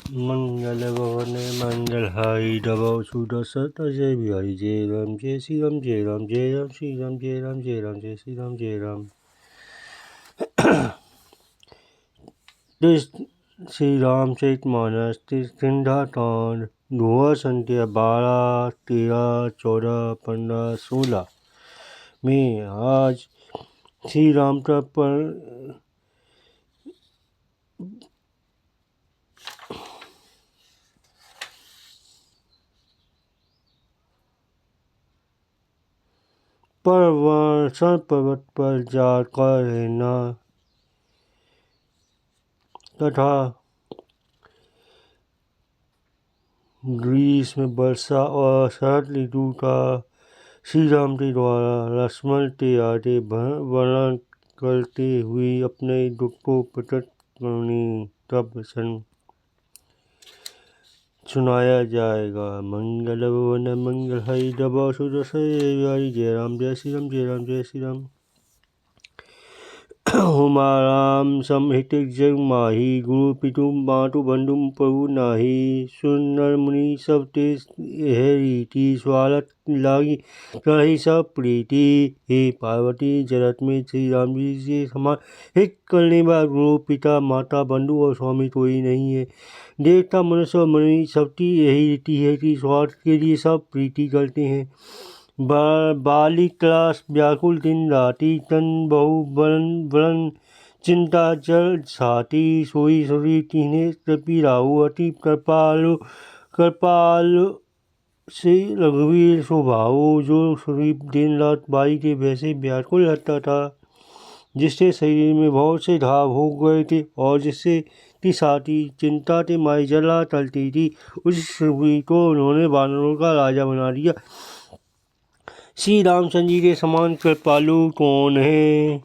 मंगल भवन मंगल हारी दबाओ सुदशरथ जय बिहारी जय राम जय श्री राम जय राम जय राम श्री राम जय राम जय राम जय श्री राम जय राम। श्री रामचरित मानस सिंधाकांड दोहा संख्या 12, 13, 14, 15, 16 में आज श्री राम पर वर्षण पर्वत पर जाकर रहना तथा ग्रीष्म वर्षा और शरद ऋतु का श्री राम के द्वारा लक्ष्मण के आगे वर्णन करते हुए अपने दुख को प्रकट करने का वचन सुनाया जाएगा। मंगल भवन मंगल हरि दबाओ सुदशरथ जय राम जय श्री राम जय राम जय श्री राम। हुमाराम समहित जग माही गुरु पितु मातु बंधु प्रभु नाही। सुंदर मुनि सब ते यह रीति स्वागत लागी रही सब प्रीति। हे पार्वती जगत में श्री राम जी से समान हित करने वाला गुरु पिता माता बंधु और स्वामी कोई नहीं है। देवता मनुष्य और मुनि सबकी यही रीति है कि स्वार्थ के लिए सब प्रीति करते हैं। बालिक्लास व्याकुल दिन राति तन बहु वरण चिंता जल छाती सोई सोई तीने तपी राहु अति कृपाल से रघुवीर स्वभाव जो शरीर दिन रात बाई के वैसे व्याकुल रहता था, जिससे शरीर में बहुत से घाव हो गए थे और जिससे की साथी चिंता के माई जला टलती थी, उस शरीर को उन्होंने वानरों का राजा बना दिया। श्री रामचंद्र जी के समान कृपालु कौन है।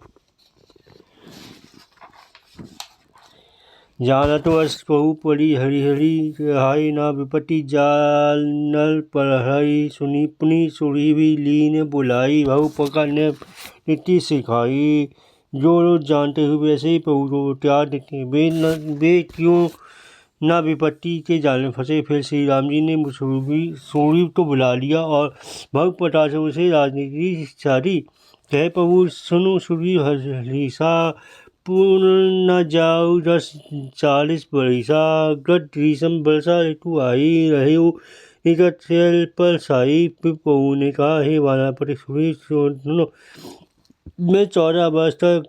जानत वर्ष कहु पड़ी हरि हरि रहाई ना विपत्ति जाल नल पर हरि सुनी पुनि सुरी भी लीन बुलाई बहु पकड़ ने नीति सिखाई। जो लोग जानते हुए वैसे ही प्रभु को त्याग देते वे क्यों ना विपत्ति के जाल में फंसे। फिर श्री राम जी ने सूरी को बुला लिया और भक्त प्रताप से उसे राजनीति की शिक्षा दी। कहे प्रभु सुनो सूरी हरीसा पूर्ण न जाऊ 10-40 बरिसा गत ग्रीष्म वर्षा ऋतु आई रहे हो निकल पर साई। फिर प्रभु ने कहा हे वानापति सूरी सुनो, मैं 14 वर्ष तक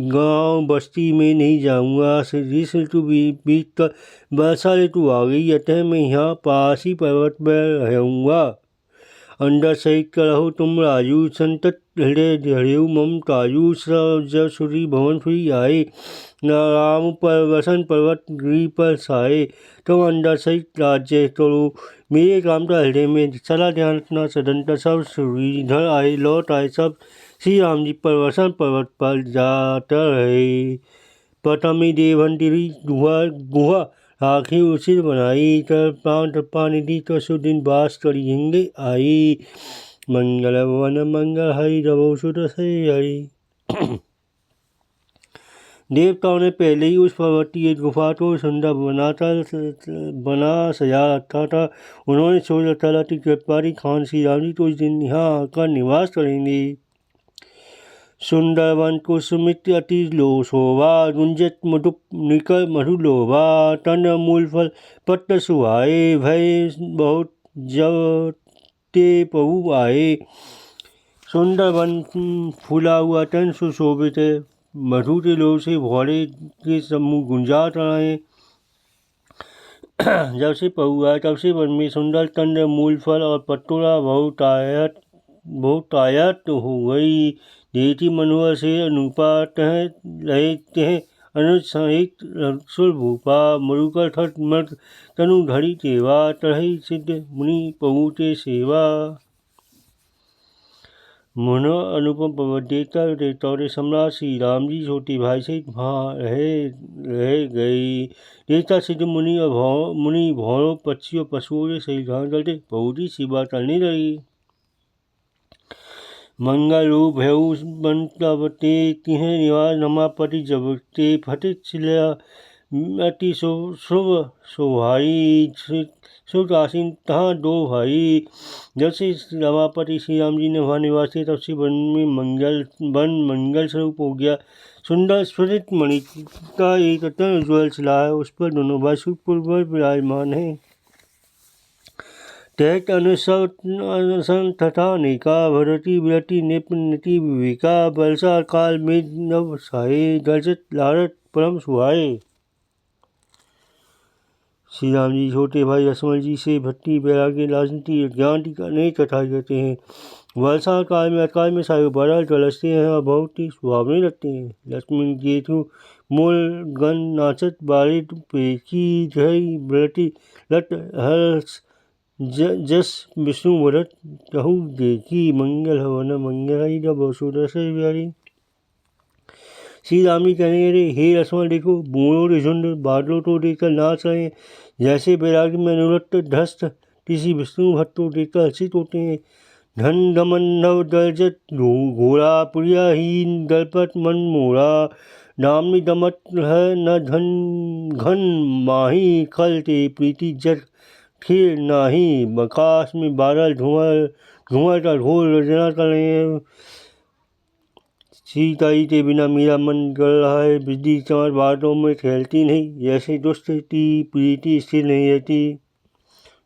गांव बस्ती में नहीं जाऊंगा। ग्रीष्म ऋतु बीत कर वर्षा ऋतु आ गई, अतः मैं यहाँ पास ही पर्वत पर रहूँगा। अंदर सहित करहु तुम राजू संतत हृदय धरेऊ मम ताजू। जब सूरी भवन फ्री आए राम पर वसन पर्वत गिरी पर साए, तुम अंदर सहित राज्य करो। मेरे काम का हृदय में सदा ध्यान रखना। सदंतर सब सूरी इधर आए लौट आए, सब श्री राम जी पर वसन पर्वत पर जाता रहे। प्रथम देवहंतिरी गुहा आखिर उचित बनाई कर प्राण निधि तो सुदिन बास करी हिंगे आई। मंगल भवन मंगल हरि दबाओ सुदशरथ हरि। देवताओं ने पहले ही उस पर्वतीय गुफा को सुंदर बना सजा रखा था। उन्होंने सोच रखा था कि कृपारी खान श्री राम जी तो इस दिन यहाँ आकर निवास करेंगे। सुंदरवन को सुमित अति लो शोभा गुंजत मधुप निकर मधु लोभा। तन मूल फल पत्र सुहाए भय बहुत जब ते प्रभु आए। सुंदरवन फूला हुआ तन सुशोभित है, मधु के लोभ से भौरे के समूह गुंजात रहे। जब से प्रभु आए तब से वन में सुंदर तंड मूल फल और पटोरा बहुत आयत हो गई। देती मनोहर से अनुपा रहते हैं अनुज सहित सुर भूपा मरुकर ठट मत तनु धरी तेवा तरही सिद्ध मुनि प्रभु के सेवा। मनो अनुपम पर्वत देवता के सम्राट श्री राम जी छोटे भाई से वहाँ रह गई। देवता सिद्ध मुनि और मुनि भौरों पक्षियों पशुओं के सही ग्रहण करते प्रभु की सेवा करने लगी। मंगल रूप हेऊ बनतवते तिह निवास रमापति जबते फटित शिला अति शुभ शोभाई शुभ आसीन तहाँ दो भाई। जब से रमापति श्री राम जी ने वहाँ निवास किया तब से वन मंगल स्वरूप हो गया। सुंदर स्फटिक मणि का एक अत्यंत उज्ज्वल शिला है, उस पर दोनों भाई सुखपूर्वक विराजमान है। तैत अनुसन तथा अनेका भरती विरति निपनति विवेका बलसा काल में नव साये दर्शत लारत परम सुहाए। श्री राम जी छोटे भाई लक्ष्मण जी से भक्ति वैराग्य राजनीति ज्ञान की अनेक कथाएं कहते हैं। वर्षा काल में अकाल में सारे बादल जलसते हैं और बहुत ही सुहावने लगते हैं। लक्ष्मण जेठू मूल गण नाचत बारित पेकी जय व्रति लट हर्ष जस विष्णु वरत कहू देखी मंगल हवन मंगल हई वसुधा से प्यारी। श्री राम जी कहने लगे, हे लक्ष्मण देखो बूढ़ों के झुंड बादलों को देखकर नाच रहे हैं, जैसे वैराग्य में अनुरक्त धस्त किसी विष्णु भक्त को देखकर हर्षित होते हैं। धन दमन नव दर्जत घोड़ा प्रियाहीन दलपत मन मोरा नामी दमत है न धन घन माही खल ते प्रीति जट खीर नाही। आकाश में बादल धुआं का ढोल रजना कर रहे हैं। सीताई के बिना मेरा मन कर रहा है, बिजली चमक बादलों में खेलती नहीं, जैसे दुष्ट की प्रीति स्थिर नहीं रहती।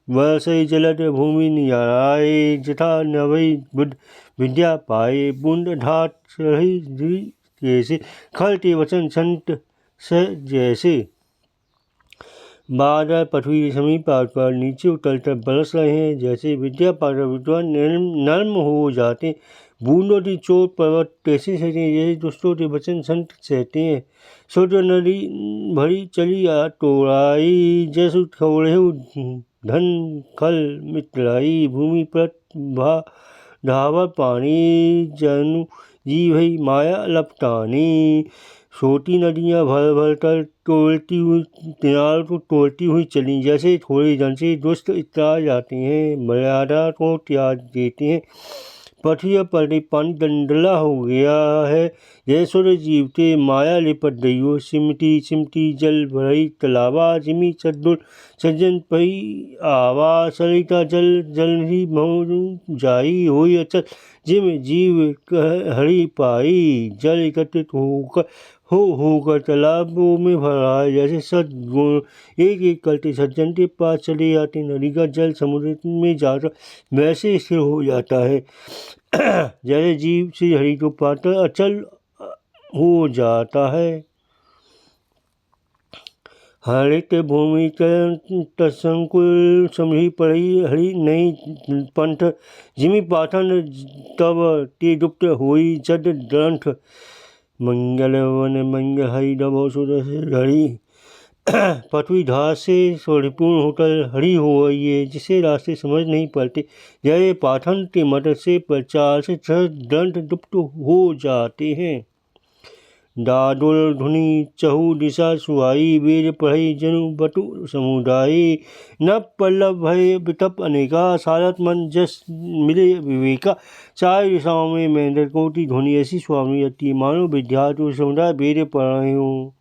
वैसे जलद भूमि निराए जथा नवई बुद्ध विद्या पाए। बूंद ढाट रही जैसे खलते वचन संत स जैसे। बादल पृथ्वी के समीप आकर नीचे उतरकर बरस रहे हैं, जैसे विद्या पाकर विद्वान नर्म हो जाते। बूंदों की चोट पर्वत कैसे सहते हैं, जैसे दुष्टों के वचन संत सहते हैं। सूर्य नदी भरी चली तोड़ाई, जैसे थोड़े धन खल मित्राई। भूमि पर ढावर पानी जनु जी भई माया लपटानी। छोटी नदियाँ भर भर कर तोड़ती हुई किनारों को तोड़ती हुई चली, जैसे थोड़े जन से दुष्ट इतना जाते हैं, मर्यादा को त्याग देते हैं। पृथ्वी पर पानी दंडला हो गया है, जैसे जीवते माया लिपट गई हो। सिमटी सिमटी जल भरई तलावा, जिमी सद्दुल सज्जन पई आवा। सरिता जल जलधि मऊ जाई, होई अचल जिम जीव हरि पाई। जल एकत्रित होकर तालाबों में भरा है, जैसे सद्गुण एक एक करते सज्जन के पास चले जाते। नदी का जल समुद्र में जाकर वैसे स्थिर हो जाता है, जैसे जीव श्री हरि को पाकर अचल हो जाता है। हरित भूमि तत्संकुल समझी पढ़ी हरि नहीं पंथ। जिमी पाठन तब ते दुप्त होई जद ग्रंथ। मंगल वन मंगल हरि नभो सुर हरि। पृथ्वी घास से परिपूर्ण होकर हरी हो गई है, जिसे रास्ते समझ नहीं पड़ते। जैसे पाठन के मदद से प्रचार से ग्रंथ दुप्त हो जाते हैं। दादुल धुनि चहु दिशा सुहाई, वेद पढ़ई जनु बटु समुदायी। न पल्लव भय वितप अनेका, सारत मन जस मिले विवेका। चार दिशाओं में महेंद्र कोटि ध्वनि ऐसी स्वामी रहती, मानो विद्यार्थी समुदाय वेद पढ़ रहे हों।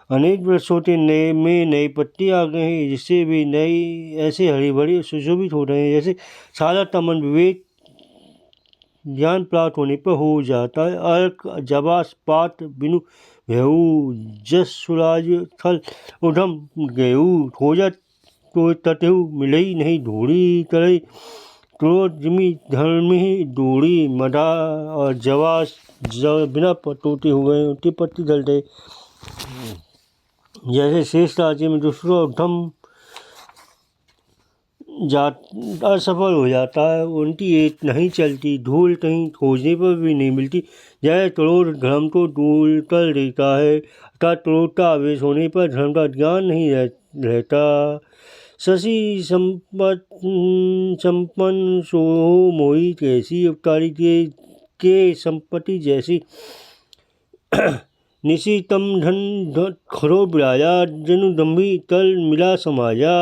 अनेक वृक्षों के नए पत्ते आ गए हैं, जिससे वे नए ऐसे हरे भरे सुशोभित हो रहे हैं, जैसे सारा तमन विवेक ज्ञान प्राप्त होने पर हो जाता है। अर्क जबास पात बिनु भेऊ, जस सुराज थल उधम गेऊ। खोजत तो तटेहु मिलई नहीं धूड़ी, तरई क्रोध जिमी धर्मी दूड़ी। मदा और जवास बिना टूटे हो गए, उनके पत्ते जल गए, जैसे शेष राज्य में दूसरों उद्धम असफल हो जाता है। उनकी एक नहीं चलती, धूल कहीं खोजने पर भी नहीं मिलती। जैसे क्रोध धर्म को दूर कर देता है, अर्थात क्रोध का आवेश होने पर धर्म का ज्ञान नहीं रहता। शशि संपन्न सोहो मोही कैसी, अवतारी के संपत्ति जैसी। निशितम धन खरो बिराया, जनु दम्भी तल मिला समाया।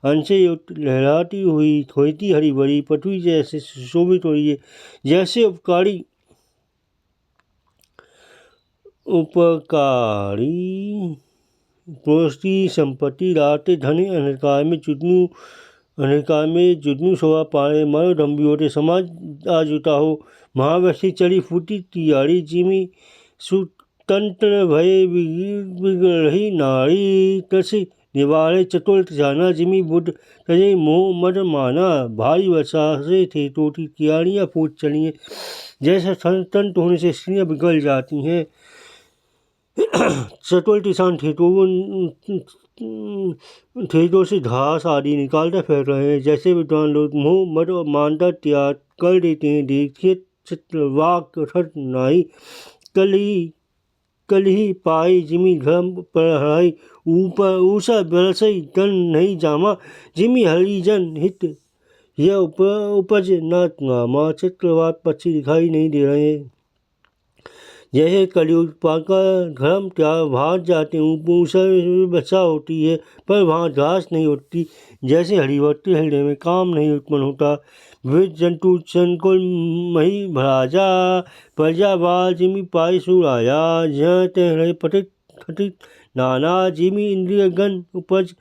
अंशे लहराती हुई खोती हरी भरी पृथ्वी जैसे सुशोभित हो रही है, जैसे उपकारी पड़ोसी संपत्ति राते धन अंधकार में जुगनू शोभा पाए, मानो दम्भी होते समाज आ जुटा हो। महावैशी चढ़ी फूटी तियारी, जिमी सुतंत्र भय बिगड़ रही नारी। तसी निवारे चतुर जाना, जिमी बुद्ध तजे मोह मद माना। भारी वर्षा से थे टोटी कियारियाँ फूट चली हैं, जैसे तंत होने से स्त्रियाँ बिगड़ जाती हैं। चतुर किसान खेतों से घास आदि निकालकर फेंक रहे हैं, जैसे विद्वान लोग मोह मद और मानता त्याग कर देते हैं। देखिए चित्रवाक हट नाई, कल ही पाई, जिमी घम पढ़ाई। ऊपर ऊषा बरसई तन नहीं जामा, जिमी हरिजन हित यह उपज न गामा। चित्रवाक पक्षी दिखाई नहीं दे रहे हैं, जैसे कलयुग पाकर धर्म त्याग भाग जाते हैं। ऊषा वर्षा होती है पर वहाँ घास नहीं होती, जैसे हरिवती हृदय में काम नहीं उत्पन्न होता। विविध जंतु संकुल मही भराजा, प्रजाबाल जिमी पाई सुराया। जहाँ तह पटित खटित नाना, जिमी इंद्रिय गण उपज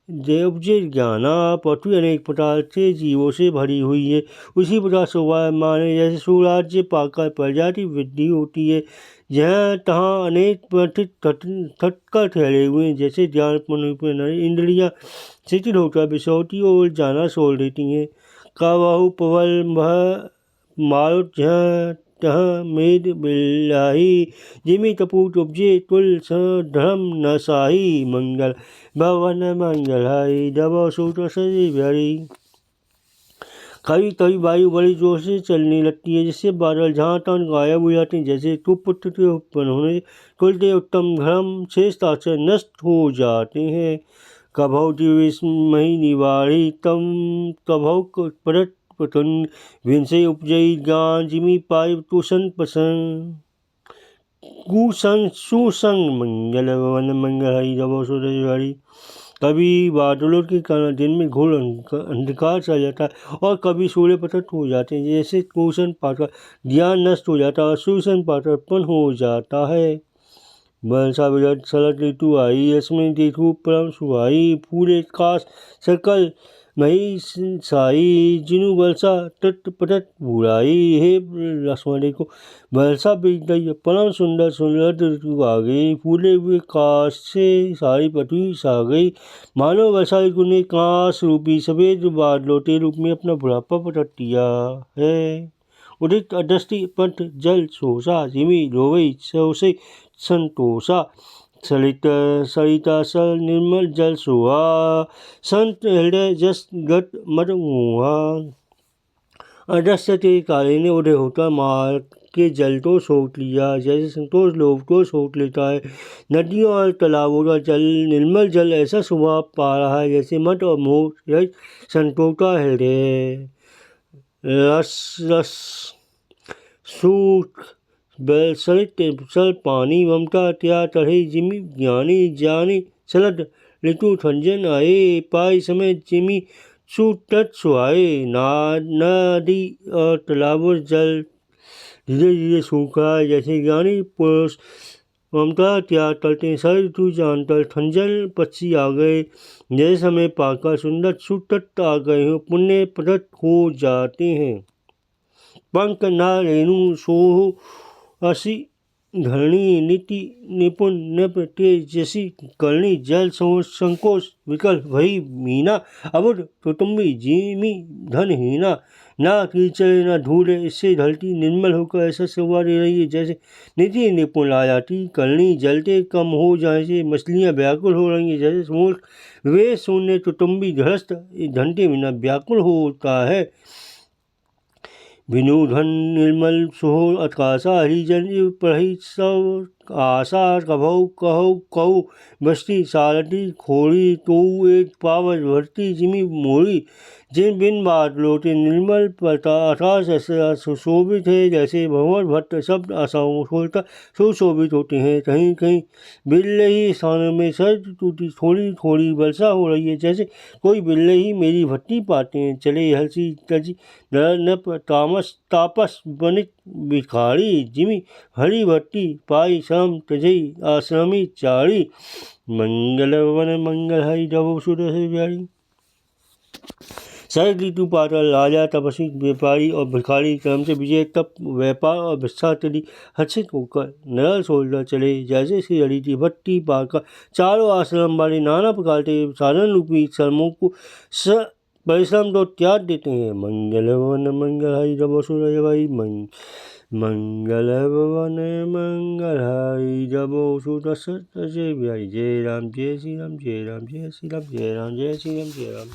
उपजे ज्ञाना। पृथ्वी अनेक प्रकार से जीवों से भरी हुई है, उसी प्रकार शोभा माने जैसे सुराज्य पाकर प्रजाति वृद्धि होती है। जहाँ तहाँ अनेक पथित थटकर ठहरे हुए हैं, जैसे ज्ञान इंद्रियाँ शिथिल होकर विषौती और जाना छोड़ देती हैं। काबाहु पवल मारुत जहाँ तहाँ मेद बिल्लाही, जिमी कपूत उपजे तुल धर्म न साही। मंगल भवन मंगल हाई, दबो सूत्र सजी भरी। कभी कभी वायु बड़ी जोर से चलने लगती है, जिससे बादल जहाँ तहाँ गायब हो जाते हैं, जैसे पुत्र के उत्पन्न होने कुलते उत्तम धर्म शेषता से नष्ट हो जाते हैं। कभौ दिविस्मयी निवारी तम, कभौ परत पतन विंसे उपजयी ज्ञान, जिमी पाई तुषन पसंद। सुसंग मंगल भवन मंगल हरि, दबो सूरज। कभी बादलों के कारण दिन में घोर अंधकार छा जाता है और कभी सूर्य प्रकट हो जाते हैं, जैसे कुशन पाकर ज्ञान नष्ट हो जाता है और सुसन पाकर उत्पन्न हो जाता है। वर्षा विरत शरद ऋतु आई, इसमें देखो परम सुहाई। पूरे काश सकल मही साई, जिनु वर्षा तट पटत बुराई। हे लक्ष्मण देखो वर्षा बीत गई, परम सुंदर सुंदर ऋतु आ गई। फूले हुए काश से सारी पृथ्वी सा गई, मानो वर्षा ऋतु ने काश रूपी सफेद बादलों के रूप में अपना बुढ़ापा पटक दिया है। उदित अदृष्टि पंथ जल सोसा, जिमी रोवई सोसे संतोषा। सरिता सल निर्मल जल सोहा, संत हृदय जस गत मद मोहा। अदृश्य के काले ने उदय होकर मार के जल को सोख लिया, जैसे संतोष लोभ को सोख लेता है। नदियों और तालाबों का जल निर्मल जल ऐसा स्वभाव पा रहा है, जैसे मद और मोह रहित संतों का हृदय। रस रस सूख सरित सल पानी, ममता त्या चढ़े, जिमी ज्ञानी जानी शरद ऋतु ठंजन आए। पाई समय जिमी सुतट सुहाए, नदी और तालाबों जल धीरे धीरे सूखा है, जैसे ज्ञानी पुरुष ममता त्याग करते। शरद ऋतु जानकर ठंजन पक्षी आ गए, जैसे समय पाकर सुंदर सुतट आ गए हो, पुण्य प्रदत्त हो जाते हैं। पंख न रेणु सोहु असी धरणी, नीति निपुण नृप तेजसी करणी। जल संकोच विकल वही मीना, अबुध कुटुम्बी जिमी धनहीना। ना कीचड़ ना धूल, इससे ढलती निर्मल होकर ऐसा स्वभाव दे रही है, जैसे नीति निपुण आ जाती। करणी जलते कम हो जाए से मछलियाँ व्याकुल हो रही हैं, जैसे समुद्र वे शून्य कुटुम्बी गृहस्थ घंटे बिना व्याकुल होता है। विनोधन निर्मल सोह आकाशा, हरिजन पढ़ी सब आशा कभौ कहौ कहु बस्ती सारथी खोड़ी तो एक पावस भरती जिमी मोड़ी जिन बिन बात लोटे निर्मल आकाश ऐसे सुशोभित है जैसे भंवर भट्ट शब्द आशाओं खोलता सुशोभित होते हैं। कहीं कहीं बिल्ले ही स्थानों में सर्द टूटी थोड़ी थोड़ी वर्षा हो रही है जैसे कोई बिल्ले ही मेरी भट्टी पाते हैं। चले हंसी तजी नप तामस तापस बनित भिखारी जिमी हरी भट्टी पाई श्रम तजई आश्रमी चारी मंगल वन मंगल हरि जब सुर बिहारी। शरद ऋतु पाकर राजा तपस्वी व्यापारी और भिखारी क्रम से विजय तप व्यापार और भिक्षाटरी हर्षित होकर नरल सोलकर चले जैसे श्री हरि की भट्टी पाकर चारों आश्रम वाले नाना प्रकार के साधन रूपी श्रमों को परिश्रम तो त्याग देते हैं। मंगल वन मंगल हरि जब सुर भाई मंगल भवन मंगल हरि जब सुर से बिहारी। जय राम जय श्री राम जय राम जय श्री राम जय राम जय श्री राम जय राम।